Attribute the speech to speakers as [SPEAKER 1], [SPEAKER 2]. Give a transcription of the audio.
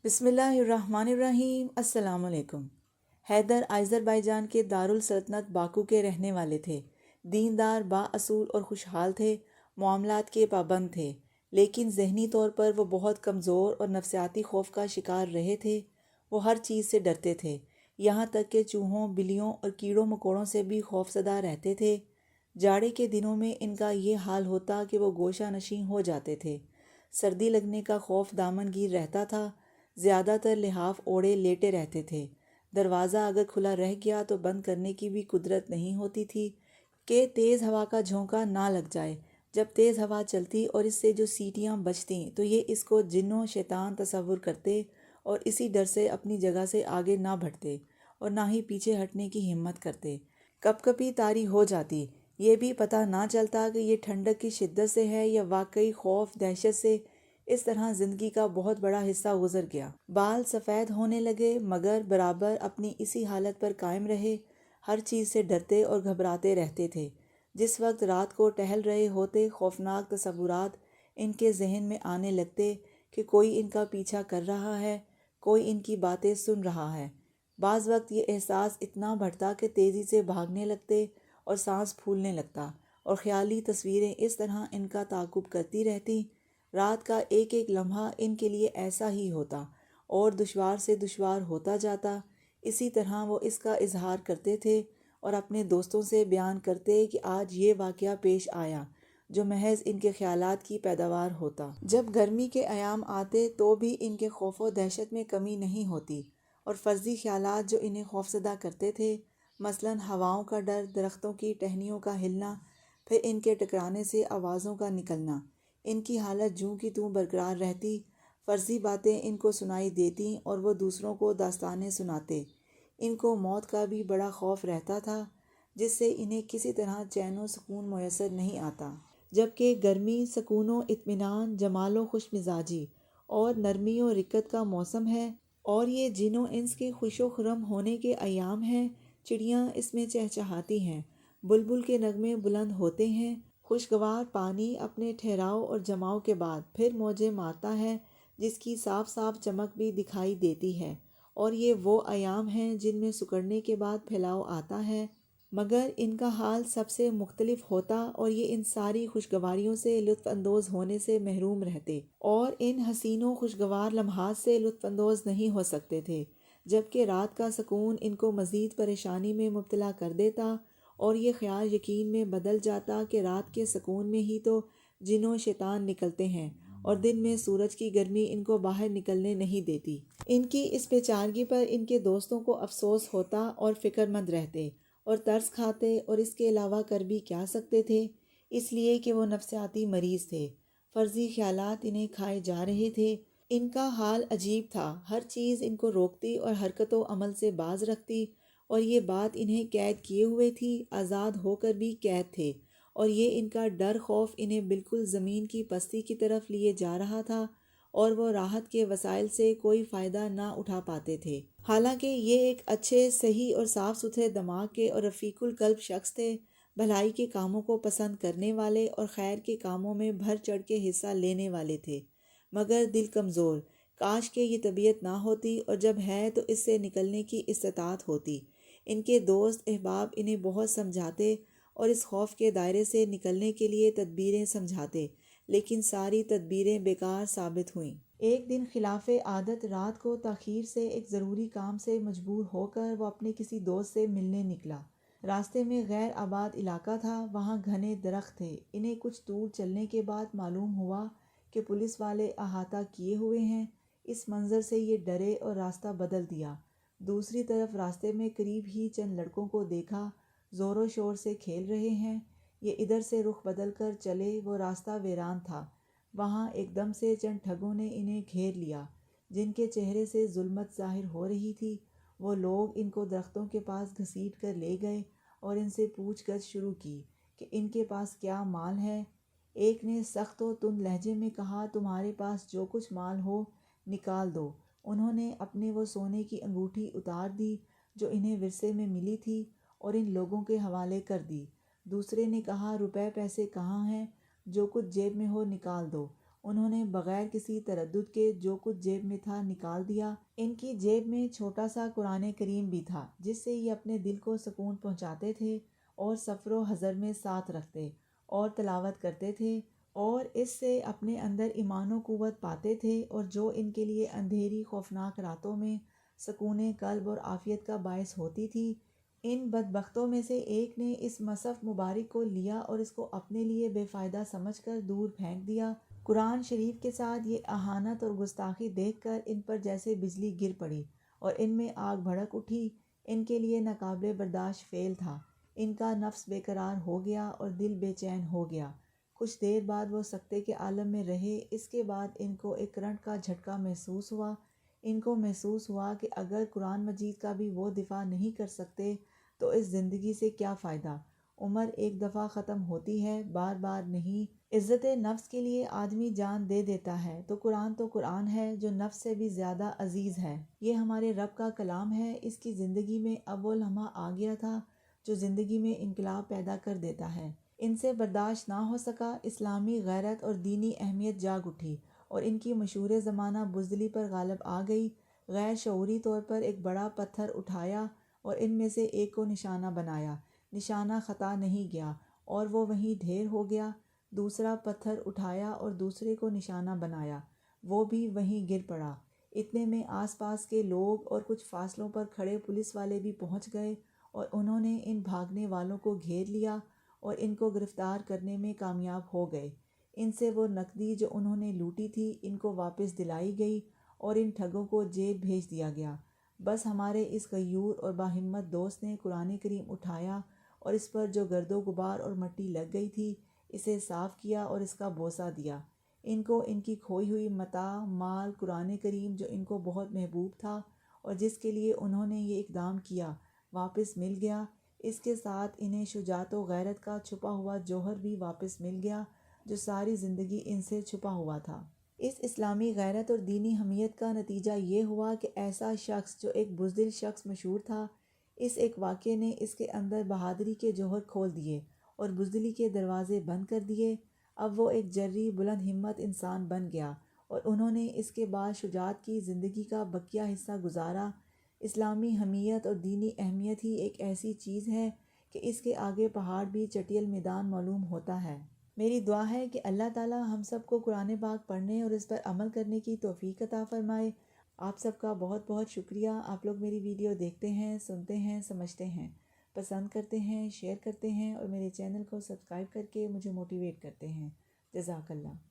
[SPEAKER 1] بسم اللہ الرحمن الرحیم۔ السلام علیکم۔ حیدر آذربائیجان کے دارالسلطنت باکو کے رہنے والے تھے۔ دیندار، با اصول اور خوشحال تھے، معاملات کے پابند تھے، لیکن ذہنی طور پر وہ بہت کمزور اور نفسیاتی خوف کا شکار رہے تھے۔ وہ ہر چیز سے ڈرتے تھے، یہاں تک کہ چوہوں، بلیوں اور کیڑوں مکوڑوں سے بھی خوفزدہ رہتے تھے۔ جاڑے کے دنوں میں ان کا یہ حال ہوتا کہ وہ گوشہ نشین ہو جاتے تھے۔ سردی لگنے کا خوف دامن گیر رہتا تھا۔ زیادہ تر لحاف اوڑھے لیٹے رہتے تھے۔ دروازہ اگر کھلا رہ گیا تو بند کرنے کی بھی قدرت نہیں ہوتی تھی کہ تیز ہوا کا جھونکا نہ لگ جائے۔ جب تیز ہوا چلتی اور اس سے جو سیٹیاں بجتیں تو یہ اس کو جن و شیطان تصور کرتے اور اسی ڈر سے اپنی جگہ سے آگے نہ بڑھتے اور نہ ہی پیچھے ہٹنے کی ہمت کرتے۔ کپ کپی طاری ہو جاتی، یہ بھی پتہ نہ چلتا کہ یہ ٹھنڈک کی شدت سے ہے یا واقعی خوف دہشت سے۔ اس طرح زندگی کا بہت بڑا حصہ گزر گیا۔ بال سفید ہونے لگے مگر برابر اپنی اسی حالت پر قائم رہے۔ ہر چیز سے ڈرتے اور گھبراتے رہتے تھے۔ جس وقت رات کو ٹہل رہے ہوتے خوفناک تصورات ان کے ذہن میں آنے لگتے کہ کوئی ان کا پیچھا کر رہا ہے، کوئی ان کی باتیں سن رہا ہے۔ بعض وقت یہ احساس اتنا بڑھتا کہ تیزی سے بھاگنے لگتے اور سانس پھولنے لگتا اور خیالی تصویریں اس طرح ان کا تعاقب کرتی رہتی۔ رات کا ایک ایک لمحہ ان کے لیے ایسا ہی ہوتا اور دشوار سے دشوار ہوتا جاتا۔ اسی طرح وہ اس کا اظہار کرتے تھے اور اپنے دوستوں سے بیان کرتے کہ آج یہ واقعہ پیش آیا، جو محض ان کے خیالات کی پیداوار ہوتا۔ جب گرمی کے ایام آتے تو بھی ان کے خوف و دہشت میں کمی نہیں ہوتی اور فرضی خیالات جو انہیں خوفزدہ کرتے تھے، مثلاً ہواؤں کا ڈر، درختوں کی ٹہنیوں کا ہلنا، پھر ان کے ٹکرانے سے آوازوں کا نکلنا، ان کی حالت جوں کی توں برقرار رہتی۔ فرضی باتیں ان کو سنائی دیتیں اور وہ دوسروں کو داستانیں سناتے۔ ان کو موت کا بھی بڑا خوف رہتا تھا، جس سے انہیں کسی طرح چین و سکون میسر نہیں آتا۔ جبکہ گرمی سکون و اطمینان، جمال و خوش مزاجی اور نرمی و رقت کا موسم ہے، اور یہ جن و انس کے خوش و خرم ہونے کے ایام ہیں۔ چڑیاں اس میں چہچہاتی ہیں، بلبل کے نغمے بلند ہوتے ہیں۔ خوشگوار پانی اپنے ٹھہراؤ اور جماؤ کے بعد پھر موجیں مارتا ہے، جس کی صاف صاف چمک بھی دکھائی دیتی ہے، اور یہ وہ ایام ہیں جن میں سکڑنے کے بعد پھیلاؤ آتا ہے۔ مگر ان کا حال سب سے مختلف ہوتا اور یہ ان ساری خوشگواریوں سے لطف اندوز ہونے سے محروم رہتے اور ان حسین و خوشگوار لمحات سے لطف اندوز نہیں ہو سکتے تھے۔ جبکہ رات کا سکون ان کو مزید پریشانی میں مبتلا کر دیتا اور یہ خیال یقین میں بدل جاتا کہ رات کے سکون میں ہی تو جن و شیطان نکلتے ہیں اور دن میں سورج کی گرمی ان کو باہر نکلنے نہیں دیتی۔ ان کی اس بے چارگی پر ان کے دوستوں کو افسوس ہوتا اور فکر مند رہتے اور ترس کھاتے، اور اس کے علاوہ کر بھی کیا سکتے تھے، اس لیے کہ وہ نفسیاتی مریض تھے۔ فرضی خیالات انہیں کھائے جا رہے تھے۔ ان کا حال عجیب تھا، ہر چیز ان کو روکتی اور حرکت و عمل سے باز رکھتی، اور یہ بات انہیں قید کیے ہوئے تھی، آزاد ہو کر بھی قید تھے، اور یہ ان کا ڈر خوف انہیں بالکل زمین کی پستی کی طرف لیے جا رہا تھا اور وہ راحت کے وسائل سے کوئی فائدہ نہ اٹھا پاتے تھے۔ حالانکہ یہ ایک اچھے، صحیح اور صاف ستھرے دماغ کے اور رفیق القلب شخص تھے، بھلائی کے کاموں کو پسند کرنے والے اور خیر کے کاموں میں بڑھ چڑھ کے حصہ لینے والے تھے، مگر دل کمزور۔ کاش کہ یہ طبیعت نہ ہوتی، اور جب ہے تو اس سے نکلنے کی استطاعت ہوتی۔ ان کے دوست احباب انہیں بہت سمجھاتے اور اس خوف کے دائرے سے نکلنے کے لیے تدبیریں سمجھاتے، لیکن ساری تدبیریں بیکار ثابت ہوئیں۔ ایک دن خلاف عادت رات کو تاخیر سے ایک ضروری کام سے مجبور ہو کر وہ اپنے کسی دوست سے ملنے نکلا۔ راستے میں غیر آباد علاقہ تھا، وہاں گھنے درخت تھے۔ انہیں کچھ دور چلنے کے بعد معلوم ہوا کہ پولیس والے احاطہ کیے ہوئے ہیں۔ اس منظر سے یہ ڈرے اور راستہ بدل دیا۔ دوسری طرف راستے میں قریب ہی چند لڑکوں کو دیکھا، زور و شور سے کھیل رہے ہیں۔ یہ ادھر سے رخ بدل کر چلے، وہ راستہ ویران تھا۔ وہاں ایک دم سے چند ٹھگوں نے انہیں گھیر لیا، جن کے چہرے سے ظلمت ظاہر ہو رہی تھی۔ وہ لوگ ان کو درختوں کے پاس گھسیٹ کر لے گئے اور ان سے پوچھ گچھ شروع کی کہ ان کے پاس کیا مال ہے۔ ایک نے سخت و تند لہجے میں کہا، تمہارے پاس جو کچھ مال ہو نکال دو۔ انہوں نے اپنے وہ سونے کی انگوٹھی اتار دی جو انہیں ورثے میں ملی تھی اور ان لوگوں کے حوالے کر دی۔ دوسرے نے کہا، روپے پیسے کہاں ہیں؟ جو کچھ جیب میں ہو نکال دو۔ انہوں نے بغیر کسی تردد کے جو کچھ جیب میں تھا نکال دیا۔ ان کی جیب میں چھوٹا سا قرآن کریم بھی تھا جس سے یہ اپنے دل کو سکون پہنچاتے تھے اور سفر و حضر میں ساتھ رکھتے اور تلاوت کرتے تھے، اور اس سے اپنے اندر ایمان و قوت پاتے تھے، اور جو ان کے لیے اندھیری خوفناک راتوں میں سکون قلب اور عافیت کا باعث ہوتی تھی۔ ان بدبختوں میں سے ایک نے اس مصحف مبارک کو لیا اور اس کو اپنے لیے بے فائدہ سمجھ کر دور پھینک دیا۔ قرآن شریف کے ساتھ یہ اہانت اور گستاخی دیکھ کر ان پر جیسے بجلی گر پڑی اور ان میں آگ بھڑک اٹھی۔ ان کے لیے ناقابل برداشت فعل تھا۔ ان کا نفس بے قرار ہو گیا اور دل بے چین ہو گیا۔ کچھ دیر بعد وہ سکتے کے عالم میں رہے۔ اس کے بعد ان کو ایک کرنٹ کا جھٹکا محسوس ہوا۔ ان کو محسوس ہوا کہ اگر قرآن مجید کا بھی وہ دفاع نہیں کر سکتے تو اس زندگی سے کیا فائدہ۔ عمر ایک دفعہ ختم ہوتی ہے، بار بار نہیں۔ عزت نفس کے لیے آدمی جان دے دیتا ہے تو قرآن ہے جو نفس سے بھی زیادہ عزیز ہے۔ یہ ہمارے رب کا کلام ہے۔ اس کی زندگی میں اب وہ لمحہ آ گیا تھا جو زندگی میں انقلاب پیدا کر دیتا ہے۔ ان سے برداشت نہ ہو سکا۔ اسلامی غیرت اور دینی اہمیت جاگ اٹھی اور ان کی مشہور زمانہ بزدلی پر غالب آ گئی۔ غیر شعوری طور پر ایک بڑا پتھر اٹھایا اور ان میں سے ایک کو نشانہ بنایا۔ نشانہ خطا نہیں گیا اور وہ وہیں ڈھیر ہو گیا۔ دوسرا پتھر اٹھایا اور دوسرے کو نشانہ بنایا، وہ بھی وہیں گر پڑا۔ اتنے میں آس پاس کے لوگ اور کچھ فاصلوں پر کھڑے پولیس والے بھی پہنچ گئے اور انہوں نے ان بھاگنے والوں کو گھیر لیا اور ان کو گرفتار کرنے میں کامیاب ہو گئے۔ ان سے وہ نقدی جو انہوں نے لوٹی تھی ان کو واپس دلائی گئی اور ان ٹھگوں کو جیل بھیج دیا گیا۔ بس ہمارے اس غیور اور باہمت دوست نے قرآن کریم اٹھایا اور اس پر جو گرد و غبار اور مٹی لگ گئی تھی اسے صاف کیا اور اس کا بوسہ دیا۔ ان کو ان کی کھوئی ہوئی متاع، مال، قرآن کریم جو ان کو بہت محبوب تھا اور جس کے لیے انہوں نے یہ اقدام کیا، واپس مل گیا۔ اس کے ساتھ انہیں شجاعت و غیرت کا چھپا ہوا جوہر بھی واپس مل گیا جو ساری زندگی ان سے چھپا ہوا تھا۔ اس اسلامی غیرت اور دینی حمیت کا نتیجہ یہ ہوا کہ ایسا شخص جو ایک بزدل شخص مشہور تھا، اس ایک واقعے نے اس کے اندر بہادری کے جوہر کھول دیے اور بزدلی کے دروازے بند کر دیے۔ اب وہ ایک جرری، بلند ہمت انسان بن گیا اور انہوں نے اس کے بعد شجاعت کی زندگی کا بقیہ حصہ گزارا۔ اسلامی حمیت اور دینی اہمیت ہی ایک ایسی چیز ہے کہ اس کے آگے پہاڑ بھی چٹیل میدان معلوم ہوتا ہے۔ میری دعا ہے کہ اللہ تعالی ہم سب کو قرآن پاک پڑھنے اور اس پر عمل کرنے کی توفیق عطا فرمائے۔ آپ سب کا بہت بہت شکریہ۔ آپ لوگ میری ویڈیو دیکھتے ہیں، سنتے ہیں، سمجھتے ہیں، پسند کرتے ہیں، شیئر کرتے ہیں اور میرے چینل کو سبسکرائب کر کے مجھے موٹیویٹ کرتے ہیں۔ جزاک اللہ۔